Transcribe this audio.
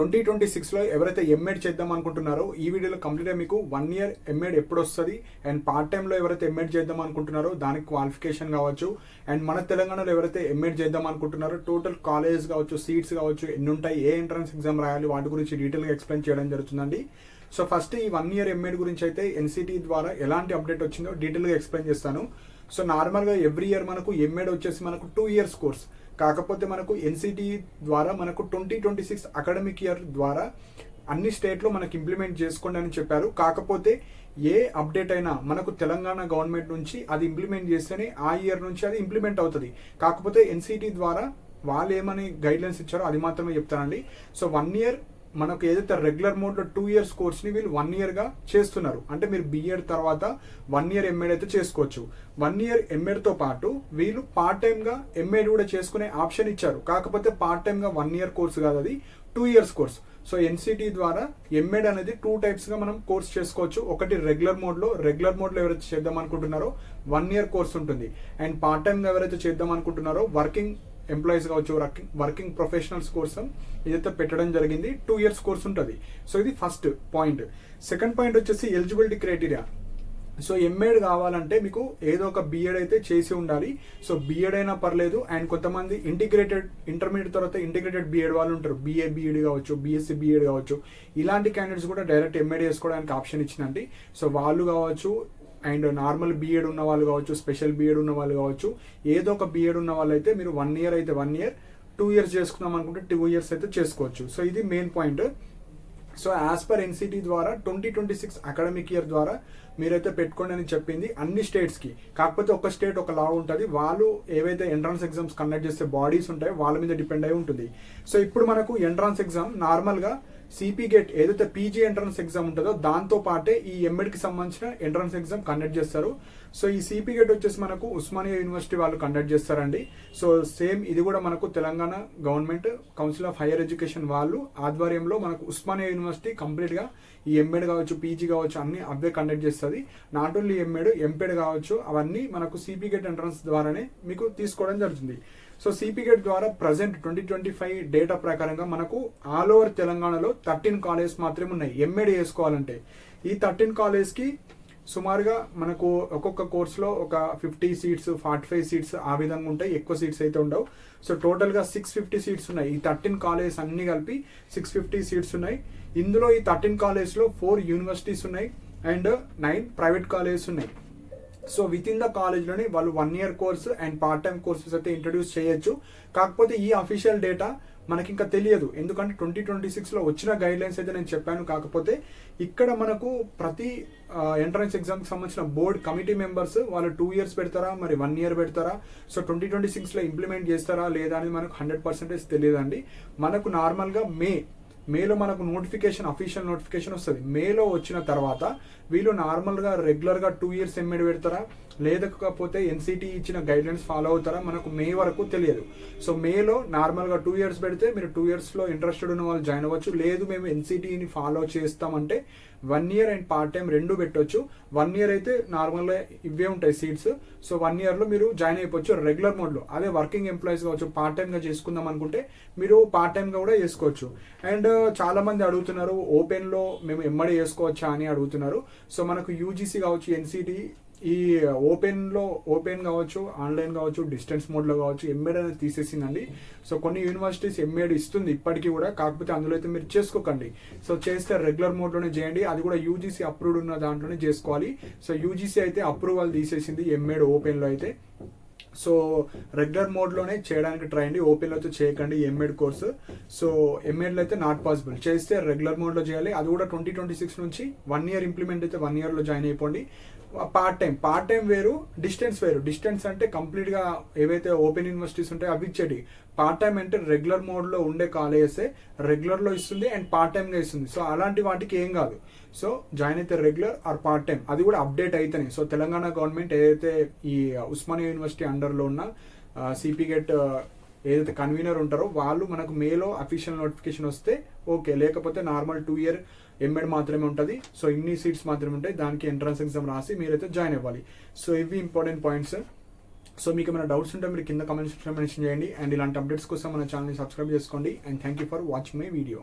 2026లో ఎవరైతే ఎంఎడ్ చేద్దాం అనుకుంటున్నారో ఈ వీడియోలో కంప్లీట్గా మీకు 1 year ఎంఎడ్ ఎప్పుడు వస్తుంది అండ్ పార్ట్ టైంలో ఎవరైతే ఎంఎడ్ చేద్దాం అనుకుంటున్నారో దానికి క్వాలిఫికేషన్ కావచ్చు అండ్ మన తెలంగాణలో ఎవరైతే ఎంఎడ్ చేద్దాం అనుకుంటున్నారో టోటల్ కాలేజ్ కావచ్చు సీట్స్ కావచ్చు ఎన్ని ఉంటాయి ఏ ఎంట్రన్స్ ఎగ్జామ్ రాయాలి వాటి గురించి డీటెయిల్గా ఎక్స్ప్లెయిన్ చేయడం జరుగుతుందండి. సో ఫస్ట్ ఈ 1 year ఎంఎడ్ గురించి అయితే ఎన్సిటి ద్వారా ఎలాంటి అప్డేట్ వచ్చిందో డీటెయిల్గా ఎక్స్ప్లెయిన్ చేస్తాను. సో నార్మల్గా ఎవ్రీ ఇయర్ మనకు ఎంఎడ్ వచ్చేసి మనకు 2 years కోర్స్, కాకపోతే మనకు ఎన్సిటి ద్వారా మనకు 2026 అకాడమిక్ ఇయర్ ద్వారా అన్ని స్టేట్లో మనకు ఇంప్లిమెంట్ చేసుకోండి అని చెప్పారు. కాకపోతే ఏ అప్డేట్ అయినా మనకు తెలంగాణ గవర్నమెంట్ నుంచి అది ఇంప్లిమెంట్ చేస్తేనే ఆ ఇయర్ నుంచి అది ఇంప్లిమెంట్ అవుతుంది. కాకపోతే ఎన్సిటి ద్వారా వాళ్ళు ఏమని గైడ్లైన్స్ ఇచ్చారో అది మాత్రమే చెప్తానండి. సో 1 year మనకు ఏదైతే రెగ్యులర్ మోడ్లో 2 years కోర్స్ని వీళ్ళు 1 yearగా చేస్తున్నారు. అంటే మీరు బిఎడ్ తర్వాత 1 year ఎంఎడ్ అయితే చేసుకోవచ్చు. 1 year ఎంఎడ్తో పాటు వీళ్ళు పార్ట్ టైమ్గా ఎంఎడ్ కూడా చేసుకునే ఆప్షన్ ఇచ్చారు. కాకపోతే పార్ట్ టైమ్గా 1 year కోర్స్ కాదు, అది 2 years కోర్స్. సో ఎన్సిటి ద్వారా ఎంఎడ్ అనేది 2 typesగా మనం కోర్స్ చేసుకోవచ్చు. ఒకటి రెగ్యులర్ మోడ్లో ఎవరైతే చేద్దాం అనుకుంటున్నారో 1 year కోర్స్ ఉంటుంది. అండ్ పార్ట్ టైమ్గా ఎవరైతే చేద్దాం అనుకుంటున్నారో వర్కింగ్ ఎంప్లాయీస్ కావచ్చు వర్కింగ్ ప్రొఫెషనల్స్ కోసం ఇదైతే పెట్టడం జరిగింది. 2 years కోర్స్ ఉంటుంది. సో ఇది ఫస్ట్ పాయింట్. సెకండ్ పాయింట్ వచ్చేసి ఎలిజిబిలిటీ క్రైటీరియా. సో ఎంఎడ్ కావాలంటే మీకు ఏదో ఒక బిఎడ్ అయితే చేసి ఉండాలి. సో బిఎడ్ అయినా పర్లేదు. అండ్ కొంతమంది ఇంటర్మీడియట్ తర్వాత ఇంటిగ్రేటెడ్ బిఎడ్ వాళ్ళు ఉంటారు, బిఏ బిఎడ్ కావచ్చు, బిఎస్సి బిఎడ్ కావచ్చు. ఇలాంటి క్యాండిడేట్స్ కూడా డైరెక్ట్ ఎంఎడ్ చేసుకోవడానికి ఆప్షన్ ఇచ్చిందండి. సో వాళ్ళు కావచ్చు అండ్ నార్మల్ బిఎడ్ ఉన్న వాళ్ళు కావచ్చు, స్పెషల్ బిఎడ్ ఉన్న వాళ్ళు కావచ్చు, ఏదో ఒక బిఎడ్ ఉన్న వాళ్ళు అయితే మీరు 1 year అయితే 1 year, 2 years చేసుకుందాం అనుకుంటే 2 years అయితే చేసుకోవచ్చు. సో ఇది main point. So as per NCT ద్వారా 2026 అకాడమిక్ ఇయర్ ద్వారా మీరైతే పెట్టుకోండి అని చెప్పింది అన్ని స్టేట్స్కి. కాకపోతే ఒక స్టేట్ ఒక లా ఉంటుంది, వాళ్ళు ఏవైతే ఎంట్రన్స్ ఎగ్జామ్స్ కండక్ట్ చేసే బాడీస్ ఉంటాయో వాళ్ళ మీద డిపెండ్ అయి ఉంటుంది. సో ఇప్పుడు మనకు ఎంట్రన్స్ ఎగ్జామ్ నార్మల్గా సిపి గేట్ ఏదైతే పీజీ ఎంట్రన్స్ ఎగ్జామ్ ఉంటుందో దాంతో పాటే ఈ ఎంఎడ్కి సంబంధించిన ఎంట్రన్స్ ఎగ్జామ్ కండక్ట్ చేస్తారు. సో ఈ సిపి గేట్ వచ్చేసి మనకు ఉస్మానియా యూనివర్సిటీ వాళ్ళు కండక్ట్ చేస్తారండి. సో సేమ్ ఇది కూడా మనకు Telangana government council of higher education వాళ్ళు ఆధ్వర్యంలో మనకు ఉస్మానియా యూనివర్సిటీ కంప్లీట్గా ఈ ఎంఎడ్ కావచ్చు, పీజీ కావచ్చు అన్ని అవే కండక్ట్ చేస్తుంది. నాట్ ఓన్లీ ఎంఎడ్, ఎంపెడ్ కావచ్చు అవన్నీ మనకు సిపి గేట్ ఎంట్రన్స్ ద్వారానే మీకు తీసుకోవడం జరుగుతుంది. సో సిపి గేట్ ద్వారా ప్రజెంట్ 2025 డేటా ప్రకారంగా మనకు ఆల్ ఓవర్ తెలంగాణలో 13 కాలేజెస్ మాత్రమే ఉన్నాయి ఎంఎడ్ చేసుకోవాలంటే. ఈ 13 కాలేజ్కి సుమారుగా మనకు ఒక్కొక్క కోర్సులో ఒక 50 seats, 45 seats ఆ విధంగా ఉంటాయి. ఎక్కువ సీట్స్ అయితే ఉండవు. సో టోటల్గా 650 seats ఉన్నాయి. ఈ 13 కాలేజెస్ అన్ని కలిపి 650 seats ఉన్నాయి. ఇందులో ఈ 13 కాలేజ్లో 4 యూనివర్సిటీస్ ఉన్నాయి అండ్ 9 ప్రైవేట్ కాలేజెస్ ఉన్నాయి. సో విత్ ఇన్ ద కాలేజ్లోని వాళ్ళు 1 year course and part time courses అయితే ఇంట్రడ్యూస్ చేయొచ్చు. కాకపోతే ఈ అఫీషియల్ డేటా మనకి ఇంకా తెలియదు, ఎందుకంటే 2026లో వచ్చిన గైడ్లైన్స్ అయితే నేను చెప్పాను. కాకపోతే ఇక్కడ మనకు ప్రతి ఎంట్రన్స్ ఎగ్జామ్కి సంబంధించిన బోర్డ్ కమిటీ మెంబర్స్ వాళ్ళు 2 years పెడతారా, మరి 1 year పెడతారా, సో 2026లో ఇంప్లిమెంట్ చేస్తారా లేదా అని మనకు 100% తెలియదండి. మనకు నార్మల్గా మేలో మనకు అఫీషియల్ నోటిఫికేషన్ వస్తుంది. మేలో వచ్చిన తర్వాత వీళ్ళు నార్మల్గా రెగ్యులర్గా 2 years ఎంఎడ్ పెడతారా లేకపోతే ఎన్సిటి ఇచ్చిన గైడ్లైన్స్ ఫాలో అవుతారా మనకు మే వరకు తెలియదు. సో మేలో నార్మల్గా 2 years పెడితే మీరు 2 yearsలో ఇంట్రెస్టెడ్ ఉన్న వాళ్ళు జాయిన్ అవ్వచ్చు. లేదు మేము ఎన్సిటిని ఫాలో చేస్తామంటే 1 year అండ్ పార్ట్ టైం 2 పెట్టవచ్చు. 1 year అయితే నార్మల్గా ఇవే ఉంటాయి సీట్స్. సో 1 yearలో మీరు జాయిన్ అయిపోవచ్చు రెగ్యులర్ మోడ్లో. అదే వర్కింగ్ ఎంప్లాయీస్ కావచ్చు పార్ట్ టైమ్గా చేసుకుందాం అనుకుంటే మీరు పార్ట్ టైమ్గా కూడా చేసుకోవచ్చు. అండ్ చాలా మంది అడుగుతున్నారు ఓపెన్లో మేము ఎంఎడ్ చేసుకోవచ్చా అని అడుగుతున్నారు. సో మనకు యూజీసీ కావచ్చు, ఎన్సిటి ఈ ఓపెన్ కావచ్చు, ఆన్లైన్ కావచ్చు, డిస్టెన్స్ మోడ్లో కావచ్చు ఎంఎడ్ అనేది తీసేసిందండి. సో కొన్ని యూనివర్సిటీస్ ఎంఎడ్ ఇస్తుంది ఇప్పటికీ కూడా, కాకపోతే అందులో అయితే మీరు చేసుకోకండి. సో చేస్తే రెగ్యులర్ మోడ్లోనే చేయండి, అది కూడా యూజీసీ అప్రూవ్డ్ ఉన్న దాంట్లోనే చేసుకోవాలి. సో యూజీసీ అయితే అప్రూవల్ తీసేసింది ఎంఎడ్ ఓపెన్లో అయితే. సో రెగ్యులర్ మోడ్లోనే చేయడానికి ట్రై అండి, ఓపెన్లో అయితే చేయకండి ఎంఎడ్ కోర్సు. సో ఎంఎడ్లో అయితే నాట్ పాసిబుల్, చేస్తే రెగ్యులర్ మోడ్లో చేయాలి. అది కూడా 2026 నుంచి 1 year ఇంప్లిమెంట్ అయితే 1 yearలో జాయిన్ అయిపోండి. పార్ట్ టైం వేరు, డిస్టెన్స్ వేరు. డిస్టెన్స్ అంటే కంప్లీట్గా ఏవైతే ఓపెన్ యూనివర్సిటీస్ ఉంటాయో అవి ఇచ్చేటి. పార్ట్ టైం అంటే రెగ్యులర్ మోడ్లో ఉండే కాలేజెసే రెగ్యులర్లో ఇస్తుంది అండ్ పార్ట్ టైంగా ఇస్తుంది. సో అలాంటి వాటికి ఏం కాదు. సో జాయిన్ అయితే రెగ్యులర్ ఆర్ పార్ట్ టైం, అది కూడా అప్డేట్ అయితేనే. సో తెలంగాణ గవర్నమెంట్ ఏదైతే ఈ ఉస్మానియా యూనివర్సిటీ అండర్లో ఉన్న సిపి గేట్ ఏదైతే కన్వీనర్ ఉంటారో వాళ్ళు మనకు మేలో అఫీషియల్ నోటిఫికేషన్ వస్తే ఓకే, లేకపోతే నార్మల్ 2 year ఎంఎడ్ మాత్రమే ఉంటుంది. సో ఇన్ని సీట్స్ మాత్రమే ఉంటాయి, దానికి ఎంట్రన్స్ ఎగ్జామ్ రాసి మీరైతే జాయిన్ అవ్వాలి. సో ఇవి ఇంపార్టెంట్ పాయింట్స్. సో మీకు ఏమైనా డౌట్స్ ఉంటే మీరు కింద కామెంట్ సెక్షన్లో మెన్షన్ చేయండి. అండ్ ఇలాంటి అప్డేట్స్ కోసం మన ఛానల్ని సబ్స్క్రైబ్ చేసుకోండి. And thank you for watching my video.